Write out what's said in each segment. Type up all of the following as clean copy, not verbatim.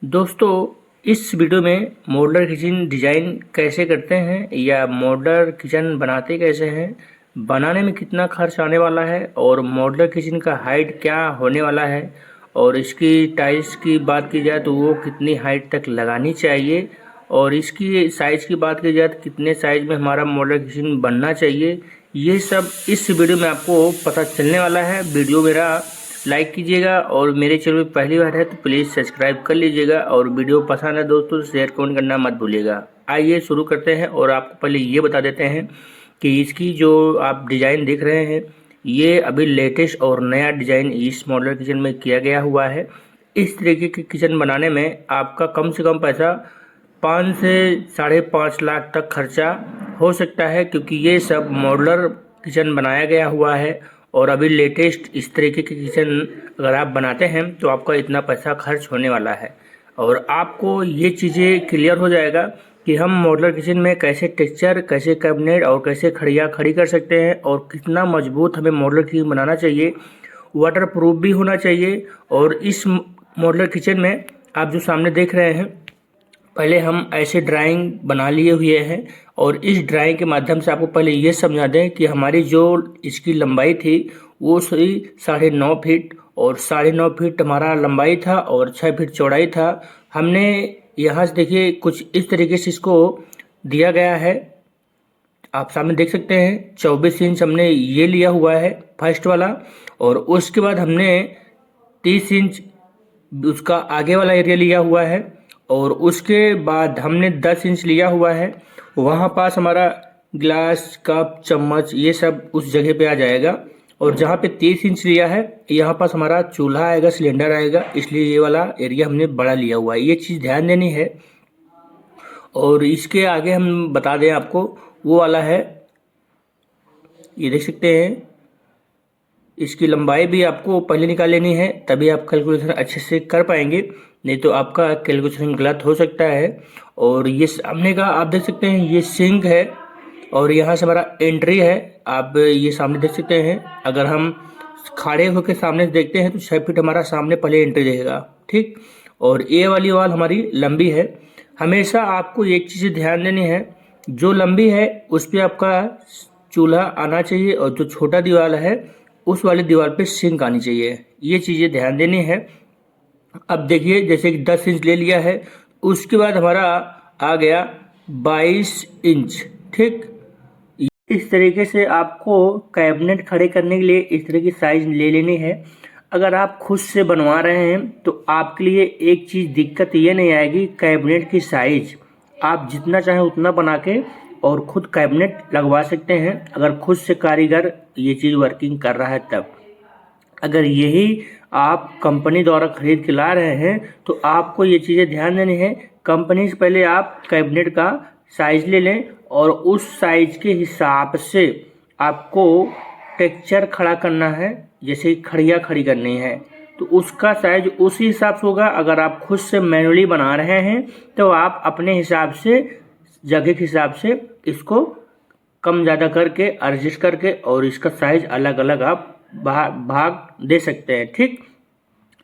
दोस्तों, इस वीडियो में मॉड्यूलर किचन डिज़ाइन कैसे करते हैं या मॉड्यूलर किचन बनाते कैसे हैं, बनाने में कितना खर्च आने वाला है और मॉड्यूलर किचन का हाइट क्या होने वाला है और इसकी टाइल्स की बात की जाए तो वो कितनी हाइट तक लगानी चाहिए और इसकी साइज़ की बात की जाए तो कितने साइज़ में हमारा मॉड्यूलर किचन बनना चाहिए, ये सब इस वीडियो में आपको पता चलने वाला है। वीडियो मेरा लाइक कीजिएगा और मेरे चैनल पर पहली बार है तो प्लीज़ सब्सक्राइब कर लीजिएगा और वीडियो पसंद है दोस्तों तो शेयर कमेंट करना मत भूलिएगा। आइए शुरू करते हैं और आपको पहले ये बता देते हैं कि इसकी जो आप डिज़ाइन देख रहे हैं ये अभी लेटेस्ट और नया डिज़ाइन इस मॉड्यूलर किचन में किया गया हुआ है। इस तरीके की किचन बनाने में आपका कम से कम पैसा 5 से 5.5 लाख तक खर्चा हो सकता है, क्योंकि ये सब मॉड्यूलर किचन बनाया गया हुआ है और अभी लेटेस्ट इस तरीके की किचन अगर आप बनाते हैं तो आपका इतना पैसा खर्च होने वाला है और आपको ये चीज़ें क्लियर हो जाएगा कि हम मॉड्यूलर किचन में कैसे टेक्सचर, कैसे कैबिनेट और कैसे खड़िया खड़ी कर सकते हैं और कितना मजबूत हमें मॉड्यूलर किचन बनाना चाहिए, वाटर प्रूफ भी होना चाहिए। और इस मॉड्यूलर किचन में आप जो सामने देख रहे हैं, पहले हम ऐसे ड्राइंग बना लिए हुए हैं और इस ड्राइंग के माध्यम से आपको पहले ये समझा दें कि हमारी जो इसकी लंबाई थी वो सही 9.5 फीट और 9.5 फीट हमारा लंबाई था और 6 फीट चौड़ाई था। हमने यहाँ से देखिए कुछ इस तरीके से इसको दिया गया है, आप सामने देख सकते हैं 24 इंच हमने ये लिया हुआ है फर्स्ट वाला, और उसके बाद हमने 30 इंच उसका आगे वाला एरिया लिया हुआ है और उसके बाद हमने 10 इंच लिया हुआ है। वहाँ पास हमारा गिलास, कप, चम्मच ये सब उस जगह पे आ जाएगा और जहाँ पे 30 इंच लिया है यहाँ पास हमारा चूल्हा आएगा, सिलेंडर आएगा, इसलिए ये वाला एरिया हमने बड़ा लिया हुआ है। ये चीज़ ध्यान देनी है। और इसके आगे हम बता दें आपको, वो वाला है, ये देख सकते हैं, इसकी लंबाई भी आपको पहले निकाल लेनी है, तभी आप कैलकुलेशन अच्छे से कर पाएंगे, नहीं तो आपका कैलकुलेशन गलत हो सकता है। और ये सामने का आप देख सकते हैं, ये सिंक है और यहाँ से हमारा एंट्री है, आप ये सामने देख सकते हैं। अगर हम खड़े होकर सामने से देखते हैं तो 6 फीट हमारा सामने पहले एंट्री रहेगा, ठीक। और ये वाली वाल हमारी लंबी है। हमेशा आपको एक चीज़ ध्यान देनी है, जो लंबी है उस पर आपका चूल्हा आना चाहिए और जो छोटा दीवार है उस वाली दीवार पे सिंक आनी चाहिए, ये चीज़ें ध्यान देनी है। अब देखिए जैसे कि 10 इंच ले लिया है, उसके बाद हमारा आ गया 22 इंच, ठीक। इस तरीके से आपको कैबिनेट खड़े करने के लिए इस तरह की साइज ले लेनी है। अगर आप खुद से बनवा रहे हैं तो आपके लिए एक चीज़ दिक्कत ये नहीं आएगी, कैबिनेट की साइज आप जितना चाहें उतना बना के और खुद कैबिनेट लगवा सकते हैं, अगर खुद से कारीगर ये चीज़ वर्किंग कर रहा है तब। अगर यही आप कंपनी द्वारा खरीद के ला रहे हैं तो आपको ये चीज़ें ध्यान देनी है। कंपनी से पहले आप कैबिनेट का साइज़ ले लें और उस साइज के हिसाब से आपको टेक्सचर खड़ा करना है, जैसे खड़िया खड़ी करनी है तो उसका साइज उसी हिसाब से होगा। अगर आप खुद से मैनुअली बना रहे हैं तो आप अपने हिसाब से, जगह के हिसाब से इसको कम ज़्यादा करके एडजस्ट करके और इसका साइज अलग अलग आप भाग दे सकते हैं, ठीक।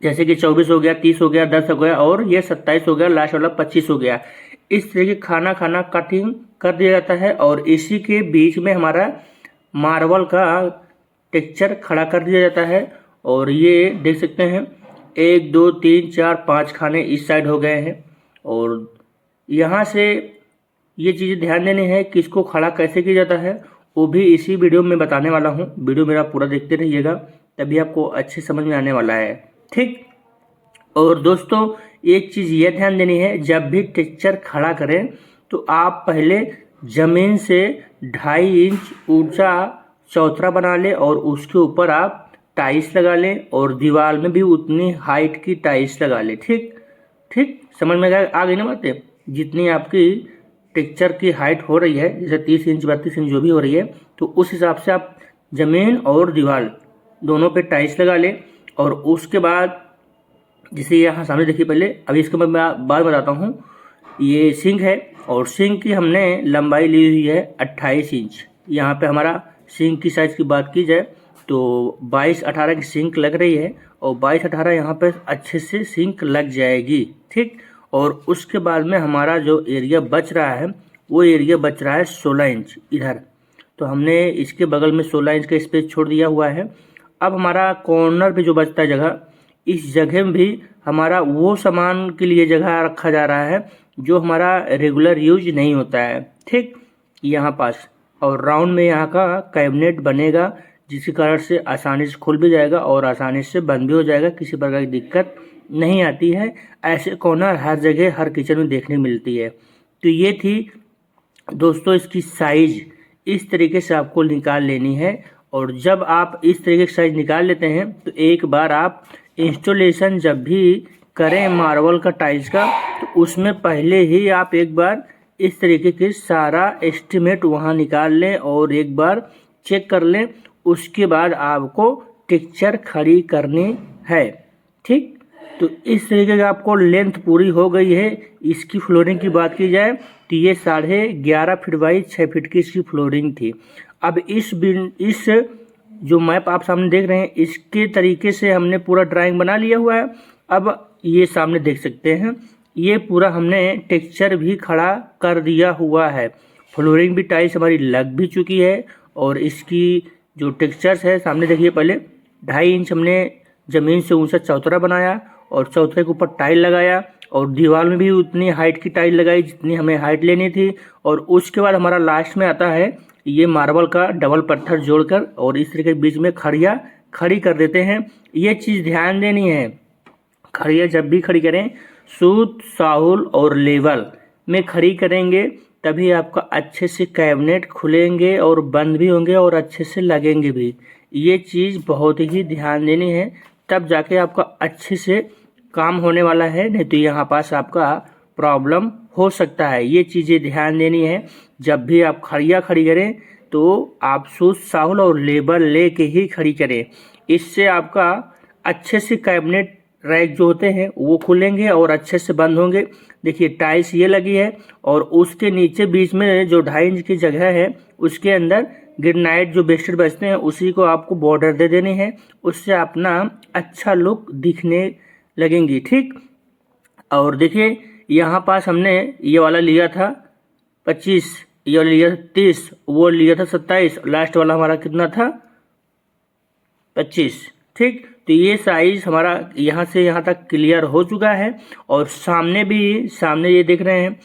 जैसे कि 24 हो गया, 30 हो गया, 10 हो गया और ये 27 हो गया, लास्ट वाला 25 हो गया। इस तरह की खाना कटिंग कर दिया जाता है और इसी के बीच में हमारा मार्बल का टेक्सचर खड़ा कर दिया जाता है। और ये देख सकते हैं 1 2 3 4 5 खाने इस साइड हो गए हैं और यहाँ से ये चीज़ें ध्यान देनी है कि इसको खड़ा कैसे किया जाता है, वो भी इसी वीडियो में बताने वाला हूँ। वीडियो मेरा पूरा देखते रहिएगा, तभी आपको अच्छे समझ में आने वाला है, ठीक। और दोस्तों एक चीज़ ये ध्यान देनी है, जब भी टेक्सचर खड़ा करें तो आप पहले ज़मीन से 2.5 इंच ऊंचा चौतरा बना लें और उसके ऊपर आप टाइल्स लगा लें और दीवार में भी उतनी हाइट की टाइल्स लगा लें, ठीक ठीक। समझ में आ गई ना बातें? जितनी आपकी टेक्सचर की हाइट हो रही है, जैसे 30 इंच 32 इंच जो भी हो रही है, तो उस हिसाब से आप ज़मीन और दीवार दोनों पे टाइल्स लगा लें। और उसके बाद जैसे यहाँ सामने देखिए, पहले अभी इसके मैं बात बताता हूँ। ये सिंक है और सिंक की हमने लंबाई ली हुई है 28 इंच। यहाँ पे हमारा सिंक की साइज़ की बात की जाए तो 22-18 की सिंक लग रही है और 22-18 यहाँ पे अच्छे से सिंक लग जाएगी, ठीक। और उसके बाद में हमारा जो एरिया बच रहा है वो एरिया बच रहा है 16 इंच इधर। तो हमने इसके बगल में 16 इंच का स्पेस छोड़ दिया हुआ है। अब हमारा कॉर्नर पे जो बचता है जगह, इस जगह में भी हमारा वो सामान के लिए जगह रखा जा रहा है जो हमारा रेगुलर यूज नहीं होता है, ठीक, यहाँ पास। और राउंड में यहाँ का कैबिनेट बनेगा जिसके कारण से आसानी से खुल भी जाएगा और आसानी से बंद भी हो जाएगा, किसी प्रकार की दिक्कत नहीं आती है। ऐसे कॉर्नर हर जगह हर किचन में देखने मिलती है। तो ये थी दोस्तों इसकी साइज, इस तरीके से आपको निकाल लेनी है। और जब आप इस तरीके की साइज निकाल लेते हैं तो एक बार आप इंस्टॉलेशन जब भी करें मार्बल का टाइल्स का, तो उसमें पहले ही आप एक बार इस तरीके के सारा एस्टिमेट वहाँ निकाल लें और एक बार चेक कर लें। उसके बाद आपको टेक्सचर खड़ी करनी है, ठीक। तो इस तरीके का आपको लेंथ पूरी हो गई है। इसकी फ्लोरिंग की बात की जाए तो ये 11.5 फीट बाई 6 फीट की इसकी फ्लोरिंग थी। अब इस जो मैप आप सामने देख रहे हैं इसके तरीके से हमने पूरा ड्राइंग बना लिया हुआ है। अब ये सामने देख सकते हैं ये पूरा हमने टेक्सचर भी खड़ा कर दिया हुआ है। फ्लोरिंग भी टाइल्स हमारी लग भी चुकी है और इसकी जो टेक्सचर्स है सामने देखिए। पहले 2.5 इंच हमने ज़मीन से ऊंचा चौतरा बनाया और चौतरे के ऊपर टाइल लगाया और दीवार में भी उतनी हाइट की टाइल लगाई जितनी हमें हाइट लेनी थी। और उसके बाद हमारा लास्ट में आता है ये मार्बल का डबल पत्थर जोड़कर और इस तरीके के बीच में खड़िया खड़ी कर देते हैं। ये चीज़ ध्यान देनी है, खड़िया जब भी खड़ी करें सूत साहुल और लेवल में खड़ी करेंगे तभी आपका अच्छे से कैबिनेट खुलेंगे और बंद भी होंगे और अच्छे से लगेंगे भी। ये चीज़ बहुत ही ध्यान देनी है, तब जाके आपका अच्छे से काम होने वाला है, नहीं तो यहाँ पास आपका प्रॉब्लम हो सकता है। ये चीज़ें ध्यान देनी है। जब भी आप खड़िया खड़ी करें तो आप सूत साहुल और लेबल ले के ही खड़ी करें। इससे आपका अच्छे से कैबिनेट रैक जो होते हैं वो खुलेंगे और अच्छे से बंद होंगे। देखिए टाइल्स ये लगी है और उसके नीचे बीच में जो 2.5 इंच की जगह है उसके अंदर ग्रेनाइट जो बेस्टेड बचते हैं उसी को आपको बॉर्डर दे देनी है। उससे अपना अच्छा लुक दिखने लगेंगी, ठीक। और देखिए यहाँ पास हमने ये वाला लिया था 25, ये वाला लिया था 30, वो लिया था 27, लास्ट वाला हमारा कितना था 25, ठीक। तो ये साइज हमारा यहाँ से यहाँ तक क्लियर हो चुका है। और सामने ये देख रहे हैं।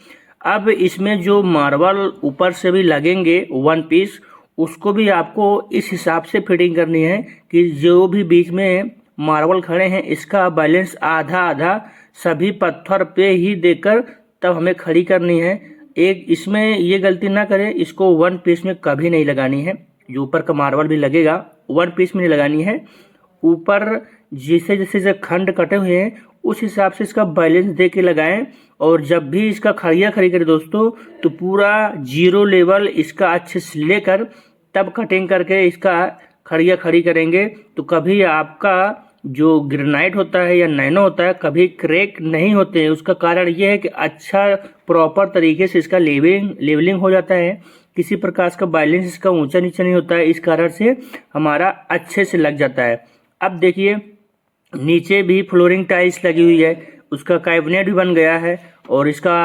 अब इसमें जो मार्बल ऊपर से भी लगेंगे 1 पीस, उसको भी आपको इस हिसाब से फिटिंग करनी है कि जो भी बीच में मार्बल खड़े हैं इसका बैलेंस आधा आधा सभी पत्थर पे ही देकर तब हमें खड़ी करनी है। एक इसमें ये गलती ना करें, इसको 1 पीस में कभी नहीं लगानी है। जो ऊपर का मार्बल भी लगेगा 1 पीस में नहीं लगानी है। ऊपर जैसे जैसे खंड कटे हुए हैं उस हिसाब से इसका बैलेंस दे के लगाएं। और जब भी इसका खड़िया खड़ी करें दोस्तों तो पूरा 0 लेवल इसका अच्छे से लेकर तब कटिंग करके इसका खड़िया खड़ी करेंगे तो कभी आपका जो ग्रेनाइट होता है या नैनो होता है कभी क्रैक नहीं होते हैं। उसका कारण ये है कि अच्छा प्रॉपर तरीके से इसका लेवलिंग हो जाता है, किसी प्रकार का बैलेंस इसका ऊंचा नीचा नहीं होता है, इस कारण से हमारा अच्छे से लग जाता है। अब देखिए नीचे भी फ्लोरिंग टाइल्स लगी हुई है, उसका कैबिनेट भी बन गया है और इसका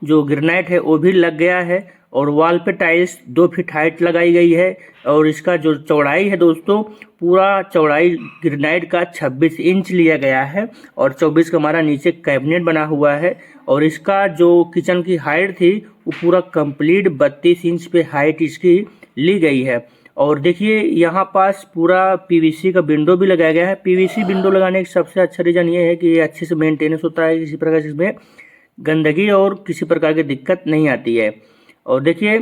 जो ग्रेनाइट है वो भी लग गया है और वॉल पे टाइल्स 2 फीट हाइट लगाई गई है। और इसका जो चौड़ाई है दोस्तों पूरा चौड़ाई ग्रेनाइट का 26 इंच लिया गया है और 24 का हमारा नीचे कैबिनेट बना हुआ है। और इसका जो किचन की हाइट थी वो पूरा कंप्लीट 32 इंच पे हाइट इसकी ली गई है। और देखिए यहाँ पास पूरा पीवीसी का विंडो भी लगाया गया है। पीवीसी विंडो लगाने का सबसे अच्छा रीज़न ये है कि ये अच्छे से मेंटेनेंस होता है, किसी प्रकार से इसमें गंदगी और किसी प्रकार की दिक्कत नहीं आती है। और देखिए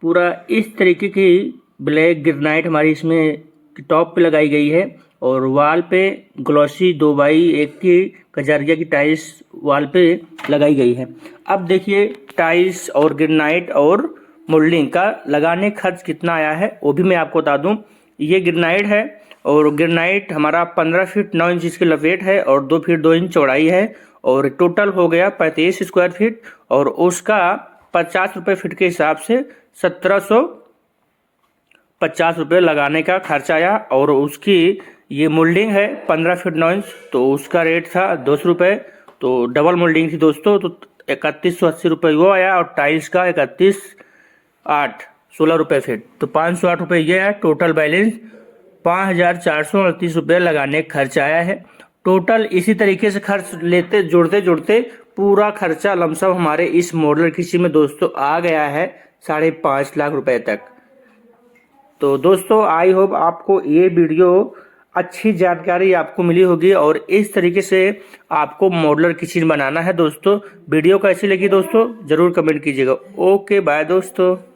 पूरा इस तरीके की ब्लैक ग्रेनाइट हमारी इसमें टॉप पे लगाई गई है और वॉल पे ग्लॉसी 2x1 की कजारिया की टाइल्स वॉल पे लगाई गई है। अब देखिए टाइल्स और ग्रेनाइट और मोल्डिंग का लगाने खर्च कितना आया है वो भी मैं आपको बता दूं। ये ग्रेनाइट है और ग्रेनाइट हमारा 15 फीट 9 इंच इसकी लपेट है और 2 फीट 2 इंच चौड़ाई है और टोटल हो गया 35 स्क्वायर फीट और उसका 50 रुपये फीट के हिसाब से 1700 ₹50 लगाने का खर्चा आया। और उसकी ये मोल्डिंग है 15 फीट 9 इंच, तो उसका रेट था ₹200। तो डबल मोल्डिंग थी दोस्तों, तो ₹3180 वो आया। और टाइल्स का 31/8 ₹16 फीट, तो ₹508 ये है। टोटल बैलेंस ₹5438 लगाने का खर्च आया है। टोटल इसी तरीके से खर्च लेते जोड़ते जोड़ते पूरा खर्चा लमसम हमारे इस मॉडुलर किचन में दोस्तों आ गया है 5.5 लाख रुपए तक। तो दोस्तों आई होप आपको ये वीडियो अच्छी जानकारी आपको मिली होगी और इस तरीके से आपको मॉडुलर किचन बनाना है दोस्तों। वीडियो कैसी लगी दोस्तों जरूर कमेंट कीजिएगा। ओके बाय दोस्तों।